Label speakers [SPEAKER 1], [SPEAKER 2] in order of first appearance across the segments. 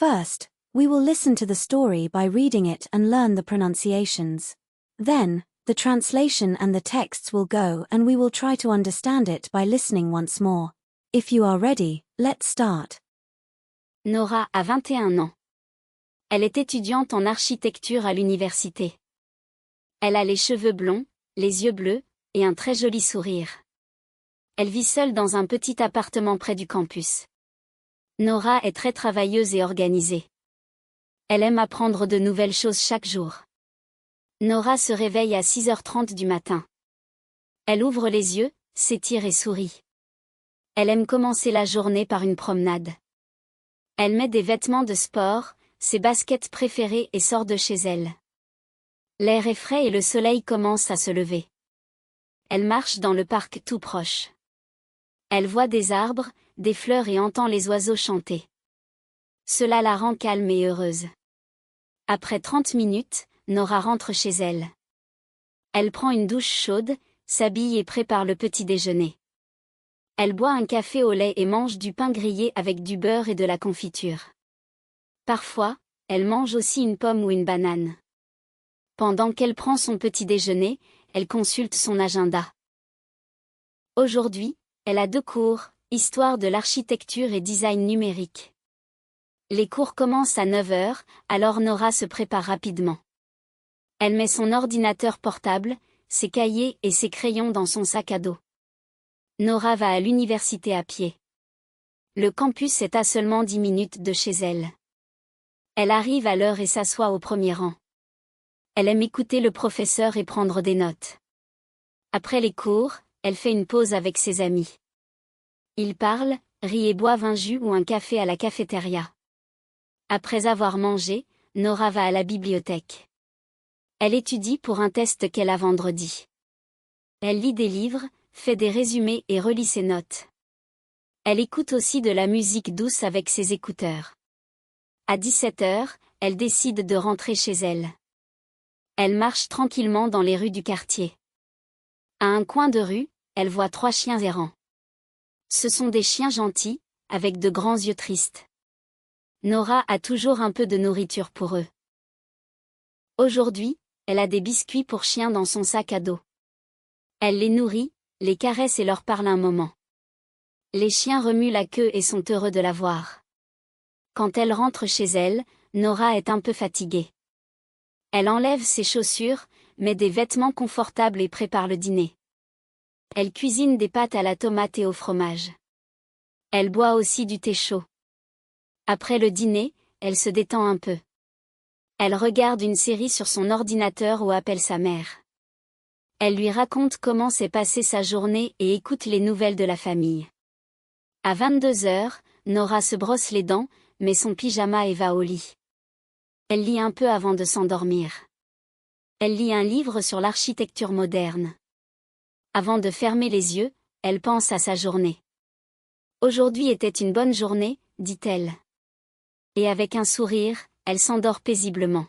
[SPEAKER 1] First, we will listen to the story by reading it and learn the pronunciations. Then, the translation and the texts will go and we will try to understand it by listening once more. If you are ready, let's start.
[SPEAKER 2] Nora a 21 ans. Elle est étudiante en architecture à l'université. Elle a les cheveux blonds, les yeux bleus, et un très joli sourire. Elle vit seule dans un petit appartement près du campus. Nora est très travailleuse et organisée. Elle aime apprendre de nouvelles choses chaque jour. Nora se réveille à 6h30 du matin. Elle ouvre les yeux, s'étire et sourit. Elle aime commencer la journée par une promenade. Elle met des vêtements de sport, ses baskets préférées et sort de chez elle. L'air est frais et le soleil commence à se lever. Elle marche dans le parc tout proche. Elle voit des arbres, des fleurs et entend les oiseaux chanter. Cela la rend calme et heureuse. Après 30 minutes, Nora rentre chez elle. Elle prend une douche chaude, s'habille et prépare le petit déjeuner. Elle boit un café au lait et mange du pain grillé avec du beurre et de la confiture. Parfois, elle mange aussi une pomme ou une banane. Pendant qu'elle prend son petit déjeuner, elle consulte son agenda. Aujourd'hui, elle a 2 cours, histoire de l'architecture et design numérique. Les cours commencent à 9h, alors Nora se prépare rapidement. Elle met son ordinateur portable, ses cahiers et ses crayons dans son sac à dos. Nora va à l'université à pied. Le campus est à seulement 10 minutes de chez elle. Elle arrive à l'heure et s'assoit au premier rang. Elle aime écouter le professeur et prendre des notes. Après les cours, elle fait une pause avec ses amis. Ils parlent, rient et boivent un jus ou un café à la cafétéria. Après avoir mangé, Nora va à la bibliothèque. Elle étudie pour un test qu'elle a vendredi. Elle lit des livres, fait des résumés et relit ses notes. Elle écoute aussi de la musique douce avec ses écouteurs. À 17h, elle décide de rentrer chez elle. Elle marche tranquillement dans les rues du quartier. À un coin de rue, elle voit 3 chiens errants. Ce sont des chiens gentils, avec de grands yeux tristes. Nora a toujours un peu de nourriture pour eux. Aujourd'hui, elle a des biscuits pour chiens dans son sac à dos. Elle les nourrit, les caresse et leur parle un moment. Les chiens remuent la queue et sont heureux de la voir. Quand elle rentre chez elle, Nora est un peu fatiguée. Elle enlève ses chaussures, met des vêtements confortables et prépare le dîner. Elle cuisine des pâtes à la tomate et au fromage. Elle boit aussi du thé chaud. Après le dîner, elle se détend un peu. Elle regarde une série sur son ordinateur ou appelle sa mère. Elle lui raconte comment s'est passée sa journée et écoute les nouvelles de la famille. À 22h, Nora se brosse les dents, met son pyjama et va au lit. Elle lit un peu avant de s'endormir. Elle lit un livre sur l'architecture moderne. Avant de fermer les yeux, elle pense à sa journée. Aujourd'hui était une bonne journée, dit-elle. Et avec un sourire, elle s'endort paisiblement.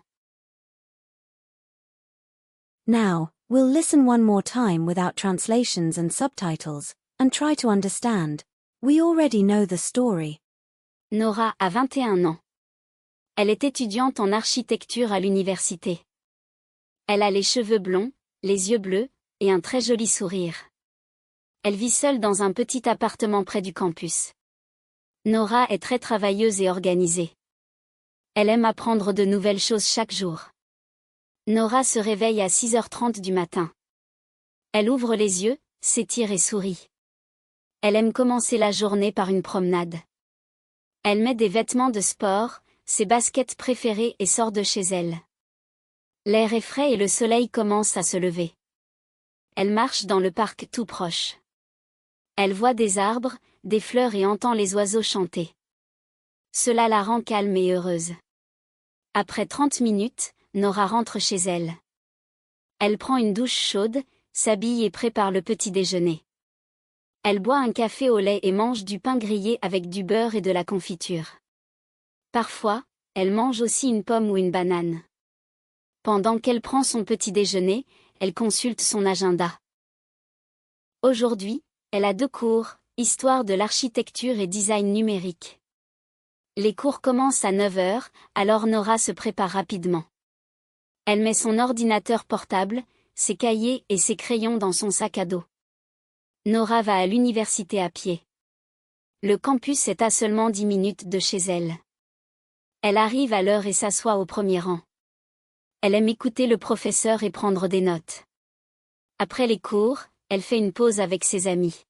[SPEAKER 1] Now, we'll listen one more time without translations and subtitles, and try to understand. We already know the story.
[SPEAKER 2] Nora a 21 ans. Elle est étudiante en architecture à l'université. Elle a les cheveux blonds, les yeux bleus, et un très joli sourire. Elle vit seule dans un petit appartement près du campus. Nora est très travailleuse et organisée. Elle aime apprendre de nouvelles choses chaque jour. Nora se réveille à 6h30 du matin. Elle ouvre les yeux, s'étire et sourit. Elle aime commencer la journée par une promenade. Elle met des vêtements de sport, ses baskets préférées et sort de chez elle. L'air est frais et le soleil commence à se lever. Elle marche dans le parc tout proche. Elle voit des arbres, des fleurs et entend les oiseaux chanter. Cela la rend calme et heureuse. Après 30 minutes, Nora rentre chez elle. Elle prend une douche chaude, s'habille et prépare le petit déjeuner. Elle boit un café au lait et mange du pain grillé avec du beurre et de la confiture. Parfois, elle mange aussi une pomme ou une banane. Pendant qu'elle prend son petit déjeuner, elle consulte son agenda. Aujourd'hui, elle a 2 cours, histoire de l'architecture et design numérique. Les cours commencent à 9 heures, alors Nora se prépare rapidement. Elle met son ordinateur portable, ses cahiers et ses crayons dans son sac à dos. Nora va à l'université à pied. Le campus est à seulement 10 minutes de chez elle. Elle arrive à l'heure et s'assoit au premier rang. Elle aime écouter le professeur et prendre des notes. Après les cours, elle fait une pause avec ses amis.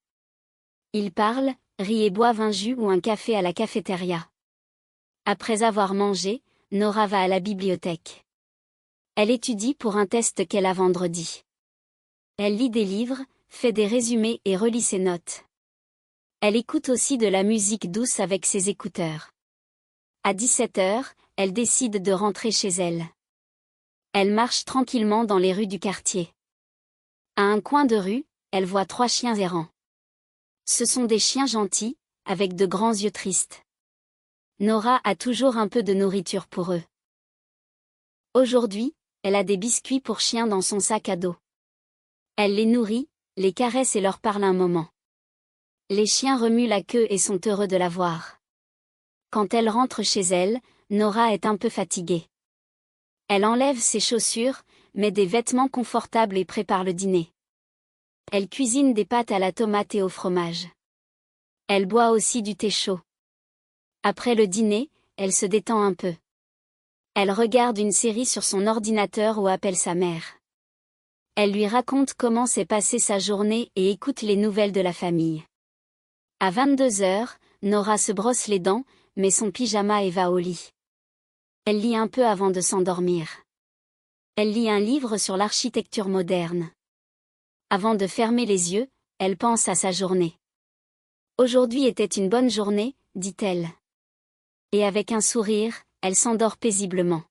[SPEAKER 2] Ils parlent, rient et boivent un jus ou un café à la cafétéria. Après avoir mangé, Nora va à la bibliothèque. Elle étudie pour un test qu'elle a vendredi. Elle lit des livres, fait des résumés et relit ses notes. Elle écoute aussi de la musique douce avec ses écouteurs. À 17 heures, elle décide de rentrer chez elle. Elle marche tranquillement dans les rues du quartier. À un coin de rue, elle voit 3 chiens errants. Ce sont des chiens gentils, avec de grands yeux tristes. Nora a toujours un peu de nourriture pour eux. Aujourd'hui, elle a des biscuits pour chiens dans son sac à dos. Elle les nourrit, les caresse et leur parle un moment. Les chiens remuent la queue et sont heureux de la voir. Quand elle rentre chez elle, Nora est un peu fatiguée. Elle enlève ses chaussures, met des vêtements confortables et prépare le dîner. Elle cuisine des pâtes à la tomate et au fromage. Elle boit aussi du thé chaud. Après le dîner, elle se détend un peu. Elle regarde une série sur son ordinateur ou appelle sa mère. Elle lui raconte comment s'est passée sa journée et écoute les nouvelles de la famille. À 22 heures, Nora se brosse les dents, met son pyjama et va au lit. Elle lit un peu avant de s'endormir. Elle lit un livre sur l'architecture moderne. Avant de fermer les yeux, elle pense à sa journée. Aujourd'hui était une bonne journée, dit-elle. Et avec un sourire, elle s'endort paisiblement.